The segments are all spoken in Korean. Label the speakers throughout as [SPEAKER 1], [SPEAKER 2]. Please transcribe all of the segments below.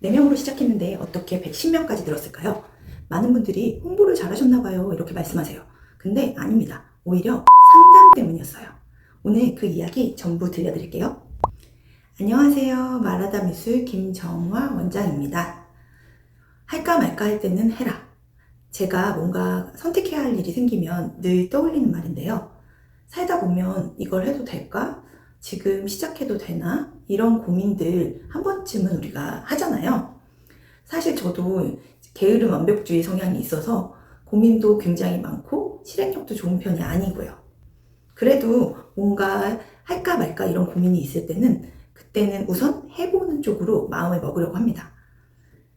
[SPEAKER 1] 4명으로 시작했는데 어떻게 110명까지 늘었을까요? 많은 분들이 홍보를 잘하셨나봐요 이렇게 말씀하세요. 근데 아닙니다. 오히려 상담 때문이었어요. 오늘 그 이야기 전부 들려드릴게요. 안녕하세요. 말하다 미술 김정화 원장입니다. 할까 말까 할 때는 해라. 제가 뭔가 선택해야 할 일이 생기면 늘 떠올리는 말인데요. 살다 보면 이걸 해도 될까? 지금 시작해도 되나? 이런 고민들 한 번쯤은 우리가 하잖아요. 사실 저도 게으름 완벽주의 성향이 있어서 고민도 굉장히 많고 실행력도 좋은 편이 아니고요. 그래도 뭔가 할까 말까 이런 고민이 있을 때는 그때는 우선 해보는 쪽으로 마음을 먹으려고 합니다.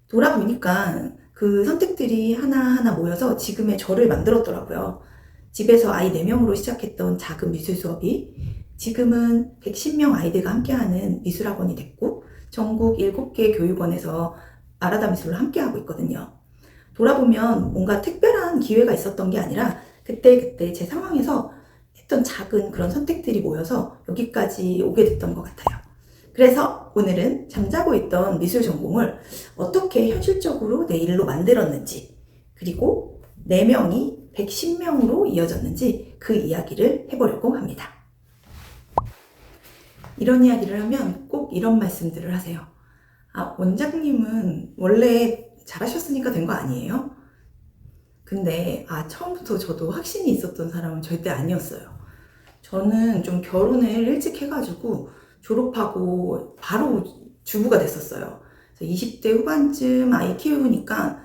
[SPEAKER 1] 돌아보니까 그 선택들이 하나하나 모여서 지금의 저를 만들었더라고요. 집에서 아이 4명으로 시작했던 작은 미술 수업이 지금은 110명 아이들과 함께하는 미술학원이 됐고 전국 7개 교육원에서 말하다 미술을 함께하고 있거든요. 돌아보면 뭔가 특별한 기회가 있었던 게 아니라 그때 제 상황에서 했던 작은 그런 선택들이 모여서 여기까지 오게 됐던 것 같아요. 그래서 오늘은 잠자고 있던 미술 전공을 어떻게 현실적으로 내 일로 만들었는지, 그리고 4명이 110명으로 이어졌는지 그 이야기를 해보려고 합니다. 이런 이야기를 하면 꼭 이런 말씀들을 하세요. 아, 원장님은 원래 잘하셨으니까 된 거 아니에요? 근데 처음부터 저도 확신이 있었던 사람은 절대 아니었어요. 저는 좀 결혼을 일찍 해가지고 졸업하고 바로 주부가 됐었어요. 20대 후반쯤 아이 키우니까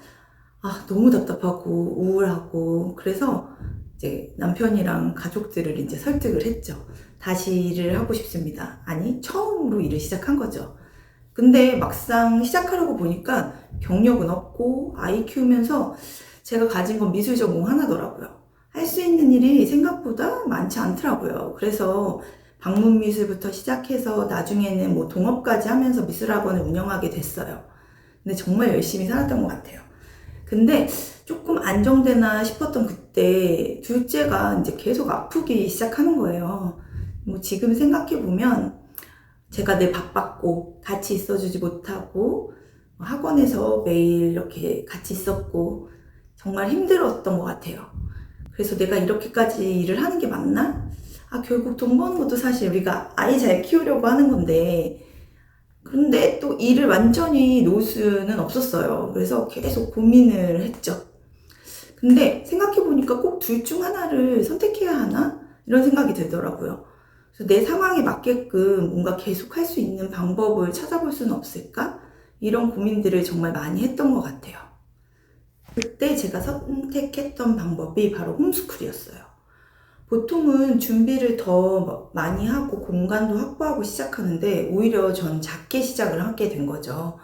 [SPEAKER 1] 너무 답답하고 우울하고 그래서 이제 남편이랑 가족들을 이제 설득을 했죠. 다시 일을 하고 싶습니다. 아니, 처음으로 일을 시작한 거죠. 근데 막상 시작하려고 보니까 경력은 없고 아이 키우면서 제가 가진 건 미술 전공 하나더라고요. 할 수 있는 일이 생각보다 많지 않더라고요. 그래서 방문 미술부터 시작해서 나중에는 뭐 동업까지 하면서 미술학원을 운영하게 됐어요. 근데 정말 열심히 살았던 것 같아요. 근데 조금 안정되나 싶었던 그때 둘째가 이제 계속 아프기 시작하는 거예요. 뭐 지금 생각해보면 제가 늘 바빴고 같이 있어주지 못하고 학원에서 매일 이렇게 같이 있었고 정말 힘들었던 것 같아요. 그래서 내가 이렇게까지 일을 하는 게 맞나? 결국 돈 버는 것도 사실 우리가 아이 잘 키우려고 하는 건데 그런데 또 일을 완전히 놓을 수는 없었어요. 그래서 계속 고민을 했죠. 근데 생각해보니까 꼭 둘 중 하나를 선택해야 하나? 이런 생각이 들더라고요. 그래서 내 상황에 맞게끔 뭔가 계속 할 수 있는 방법을 찾아볼 수는 없을까? 이런 고민들을 정말 많이 했던 것 같아요. 그때 제가 선택했던 방법이 바로 홈스쿨이었어요. 보통은 준비를 더 많이 하고 공간도 확보하고 시작하는데 오히려 전 작게 시작을 하게 된 거죠.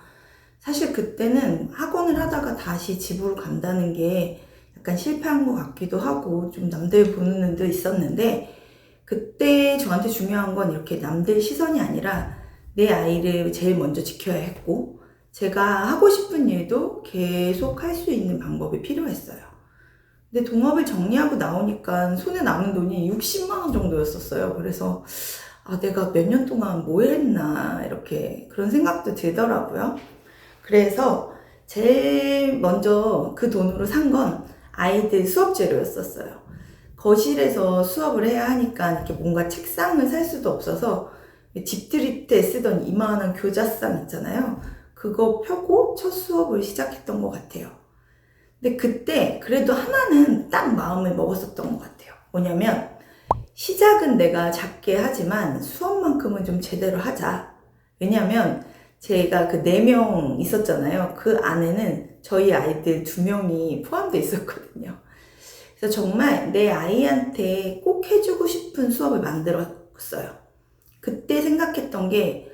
[SPEAKER 1] 사실 그때는 학원을 하다가 다시 집으로 간다는 게 약간 실패한 것 같기도 하고 좀 남들 보는 눈도 있었는데 그때 저한테 중요한 건 이렇게 남들 시선이 아니라 내 아이를 제일 먼저 지켜야 했고 제가 하고 싶은 일도 계속 할 수 있는 방법이 필요했어요. 근데 동업을 정리하고 나오니까 손에 남은 돈이 60만 원 정도였었어요. 그래서 내가 몇 년 동안 뭐 했나 이렇게 그런 생각도 들더라고요. 그래서 제일 먼저 그 돈으로 산 건 아이들 수업 재료였었어요. 거실에서 수업을 해야 하니까 이렇게 뭔가 책상을 살 수도 없어서 집들이 때 쓰던 이만한 교자상 있잖아요. 그거 펴고 첫 수업을 시작했던 것 같아요. 근데 그때 그래도 하나는 딱 마음을 먹었었던 것 같아요. 뭐냐면 시작은 내가 작게 하지만 수업만큼은 좀 제대로 하자. 왜냐면 제가 그 4명 있었잖아요. 그 안에는 저희 아이들 2명이 포함되어 있었거든요. 그래서 정말 내 아이한테 꼭 해주고 싶은 수업을 만들었어요. 그때 생각했던 게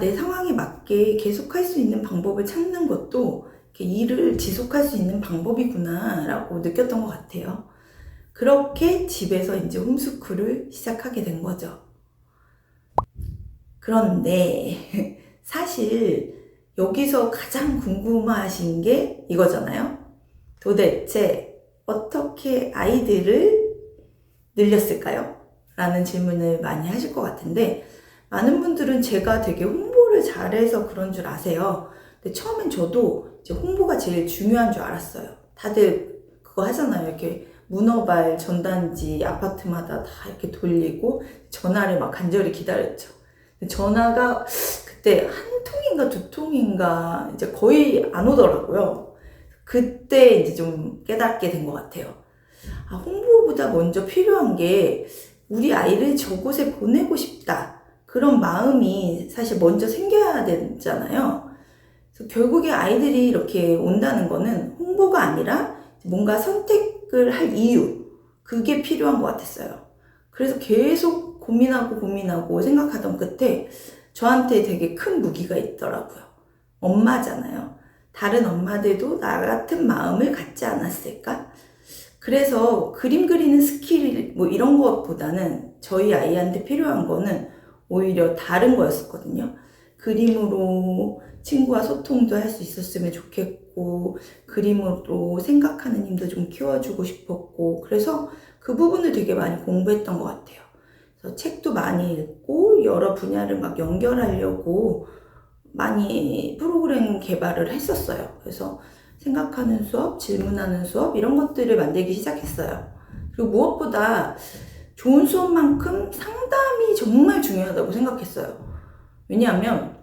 [SPEAKER 1] 내 상황에 맞게 계속 할 수 있는 방법을 찾는 것도 일을 지속할 수 있는 방법이구나 라고 느꼈던 것 같아요. 그렇게 집에서 이제 홈스쿨을 시작하게 된 거죠. 그런데 사실 여기서 가장 궁금하신 게 이거잖아요. 도대체 어떻게 아이들을 늘렸을까요? 라는 질문을 많이 하실 것 같은데 많은 분들은 제가 되게 홍보를 잘해서 그런 줄 아세요. 근데 처음엔 저도 이제 홍보가 제일 중요한 줄 알았어요. 다들 그거 하잖아요. 이렇게 문어발 전단지 아파트마다 다 이렇게 돌리고 전화를 막 간절히 기다렸죠. 근데 전화가 그때 한 통인가 두 통인가 이제 거의 안 오더라고요. 그때 이제 좀 깨닫게 된 것 같아요. 아, 홍보보다 먼저 필요한 게 우리 아이를 저곳에 보내고 싶다. 그런 마음이 사실 먼저 생겨야 되잖아요. 그래서 결국에 아이들이 이렇게 온다는 거는 홍보가 아니라 뭔가 선택을 할 이유, 그게 필요한 것 같았어요. 그래서 계속 고민하고 생각하던 끝에 저한테 되게 큰 무기가 있더라고요. 엄마잖아요. 다른 엄마들도 나 같은 마음을 갖지 않았을까? 그래서 그림 그리는 스킬 뭐 이런 것보다는 저희 아이한테 필요한 거는 오히려 다른 거였었거든요. 그림으로 친구와 소통도 할 수 있었으면 좋겠고, 그림으로 생각하는 힘도 좀 키워주고 싶었고, 그래서 그 부분을 되게 많이 공부했던 것 같아요. 그래서 책도 많이 읽고 여러 분야를 막 연결하려고 많이 프로그램 개발을 했었어요. 그래서 생각하는 수업, 질문하는 수업 이런 것들을 만들기 시작했어요. 그리고 무엇보다 좋은 수업만큼 상담이 정말 중요하다고 생각했어요. 왜냐하면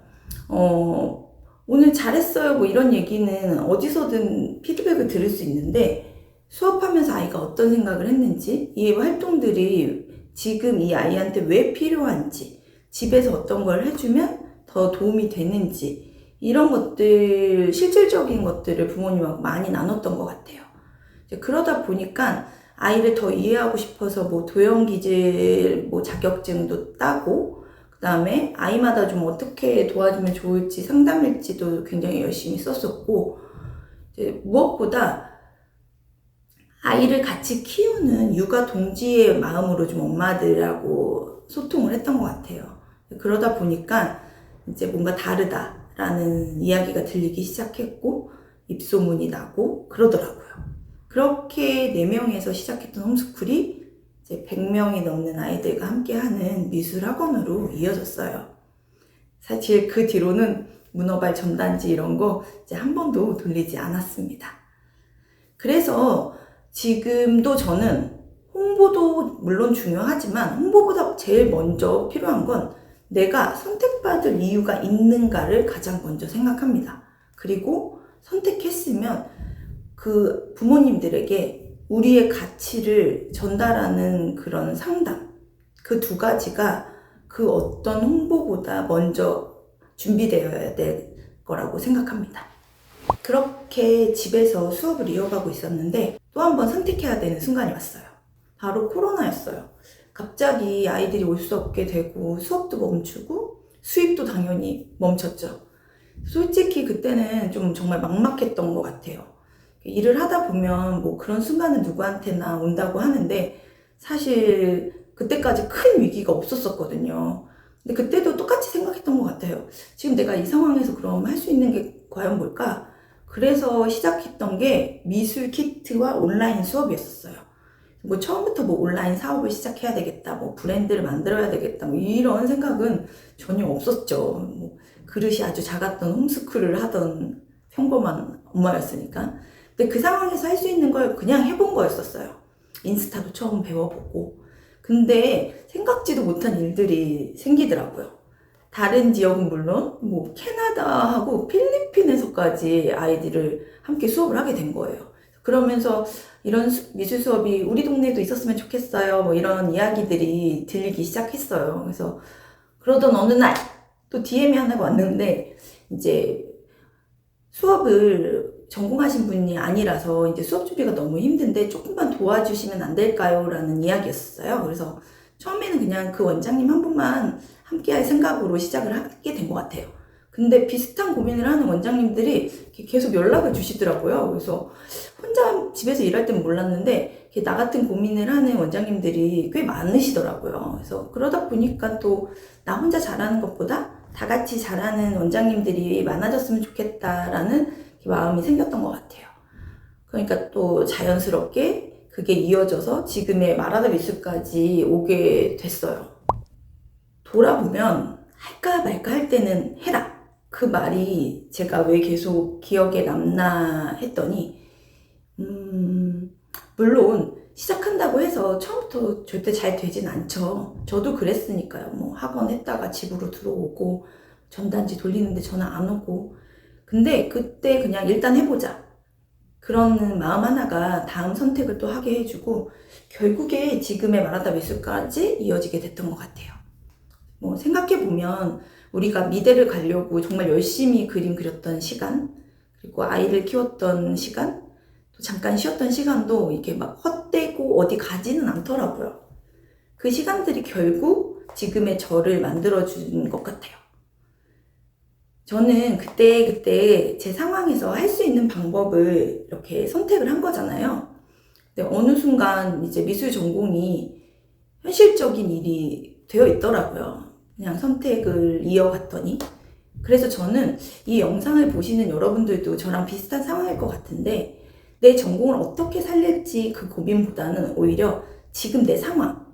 [SPEAKER 1] 오늘 잘했어요 뭐 이런 얘기는 어디서든 피드백을 들을 수 있는데, 수업하면서 아이가 어떤 생각을 했는지, 이 활동들이 지금 이 아이한테 왜 필요한지, 집에서 어떤 걸 해주면 더 도움이 되는지, 이런 것들, 실질적인 것들을 부모님하고 많이 나눴던 것 같아요. 그러다 보니까 아이를 더 이해하고 싶어서 뭐 도형기질 뭐 자격증도 따고, 그 다음에 아이마다 좀 어떻게 도와주면 좋을지 상담일지도 굉장히 열심히 썼었고, 이제 무엇보다 아이를 같이 키우는 육아 동지의 마음으로 좀 엄마들하고 소통을 했던 것 같아요. 그러다 보니까 이제 뭔가 다르다라는 이야기가 들리기 시작했고, 입소문이 나고 그러더라고요. 그렇게 4명에서 시작했던 홈스쿨이 이제 100명이 넘는 아이들과 함께하는 미술학원으로 이어졌어요. 사실 그 뒤로는 문어발 전단지 이런 거 이제 한 번도 돌리지 않았습니다. 그래서 지금도 저는 홍보도 물론 중요하지만 홍보보다 제일 먼저 필요한 건 내가 선택받을 이유가 있는가를 가장 먼저 생각합니다. 그리고 선택했으면 그 부모님들에게 우리의 가치를 전달하는 그런 상담, 그 두 가지가 그 어떤 홍보보다 먼저 준비되어야 될 거라고 생각합니다. 그렇게 집에서 수업을 이어가고 있었는데 또 한 번 선택해야 되는 순간이 왔어요. 바로 코로나였어요. 갑자기 아이들이 올 수 없게 되고 수업도 멈추고 수입도 당연히 멈췄죠. 솔직히 그때는 좀 정말 막막했던 것 같아요. 일을 하다 보면 뭐 그런 순간은 누구한테나 온다고 하는데 사실 그때까지 큰 위기가 없었었거든요. 근데 그때도 똑같이 생각했던 것 같아요. 지금 내가 이 상황에서 그럼 할 수 있는 게 과연 뭘까? 그래서 시작했던 게 미술 키트와 온라인 수업이었어요. 뭐 처음부터 뭐 온라인 사업을 시작해야 되겠다, 뭐 브랜드를 만들어야 되겠다, 뭐 이런 생각은 전혀 없었죠. 뭐 그릇이 아주 작았던 홈스쿨을 하던 평범한 엄마였으니까. 근데 그 상황에서 할 수 있는 걸 그냥 해본 거였었어요. 인스타도 처음 배워보고. 근데 생각지도 못한 일들이 생기더라고요. 다른 지역은 물론 뭐 캐나다하고 필리핀에서까지 아이들을 함께 수업을 하게 된 거예요. 그러면서 이런 미술 수업이 우리 동네에도 있었으면 좋겠어요. 뭐 이런 이야기들이 들리기 시작했어요. 그래서 그러던 어느 날 또 DM이 하나가 왔는데, 이제 수업을 전공하신 분이 아니라서 이제 수업 준비가 너무 힘든데 조금만 도와주시면 안 될까요? 라는 이야기였어요. 그래서 처음에는 그냥 그 원장님 한 분만 함께 할 생각으로 시작을 하게 된 것 같아요. 근데 비슷한 고민을 하는 원장님들이 계속 연락을 주시더라고요. 그래서 혼자 집에서 일할 땐 몰랐는데 나 같은 고민을 하는 원장님들이 꽤 많으시더라고요. 그래서 그러다 보니까 또 나 혼자 잘하는 것보다 다 같이 잘하는 원장님들이 많아졌으면 좋겠다라는 마음이 생겼던 것 같아요. 그러니까 또 자연스럽게 그게 이어져서 지금의 마라다 미술까지 오게 됐어요. 돌아보면 할까 말까 할 때는 해라. 그 말이 제가 왜 계속 기억에 남나 했더니, 물론 시작한다고 해서 처음부터 절대 잘 되진 않죠. 저도 그랬으니까요. 뭐 학원 했다가 집으로 들어오고 전단지 돌리는데 전화 안 오고. 근데 그때 그냥 일단 해보자. 그런 마음 하나가 다음 선택을 또 하게 해주고 결국에 지금의 말하다 미술까지 이어지게 됐던 것 같아요. 뭐 생각해보면 우리가 미대를 가려고 정말 열심히 그림 그렸던 시간, 그리고 아이를 키웠던 시간, 또 잠깐 쉬었던 시간도 이렇게 막 헛되고 어디 가지는 않더라고요. 그 시간들이 결국 지금의 저를 만들어준 것 같아요. 저는 그때 제 상황에서 할 수 있는 방법을 이렇게 선택을 한 거잖아요. 근데 어느 순간 이제 미술 전공이 현실적인 일이 되어 있더라고요. 그냥 선택을 이어갔더니. 그래서 저는 이 영상을 보시는 여러분들도 저랑 비슷한 상황일 것 같은데 내 전공을 어떻게 살릴지 그 고민보다는 오히려 지금 내 상황,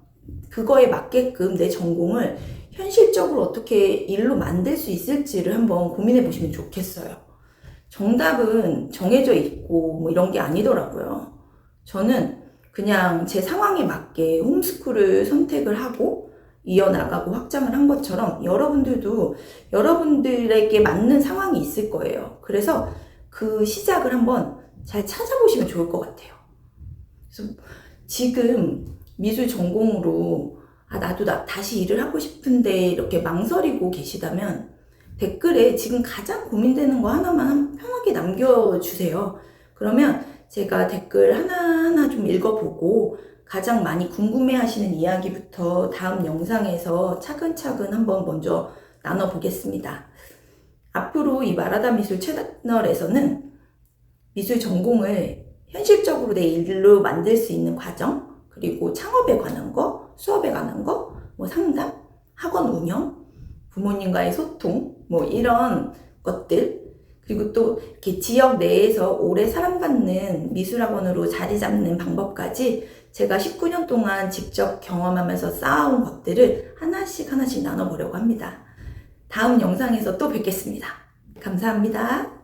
[SPEAKER 1] 그거에 맞게끔 내 전공을 현실적으로 어떻게 일로 만들 수 있을지를 한번 고민해 보시면 좋겠어요. 정답은 정해져 있고 뭐 이런 게 아니더라고요. 저는 그냥 제 상황에 맞게 홈스쿨을 선택을 하고 이어나가고 확장을 한 것처럼 여러분들도 여러분들에게 맞는 상황이 있을 거예요. 그래서 그 시작을 한번 잘 찾아보시면 좋을 것 같아요. 그래서 지금 미술 전공으로 나도 다시 일을 하고 싶은데 이렇게 망설이고 계시다면 댓글에 지금 가장 고민되는 거 하나만 편하게 남겨주세요. 그러면 제가 댓글 하나하나 좀 읽어보고 가장 많이 궁금해하시는 이야기부터 다음 영상에서 차근차근 한번 먼저 나눠보겠습니다. 앞으로 이 말하다 미술 채널에서는 미술 전공을 현실적으로 내 일로 만들 수 있는 과정, 그리고 창업에 관한 거, 수업에 관한 거, 뭐 상담, 학원 운영, 부모님과의 소통, 뭐 이런 것들, 그리고 또 이렇게 지역 내에서 오래 사랑받는 미술학원으로 자리 잡는 방법까지 제가 19년 동안 직접 경험하면서 쌓아온 것들을 하나씩 나눠보려고 합니다. 다음 영상에서 또 뵙겠습니다. 감사합니다.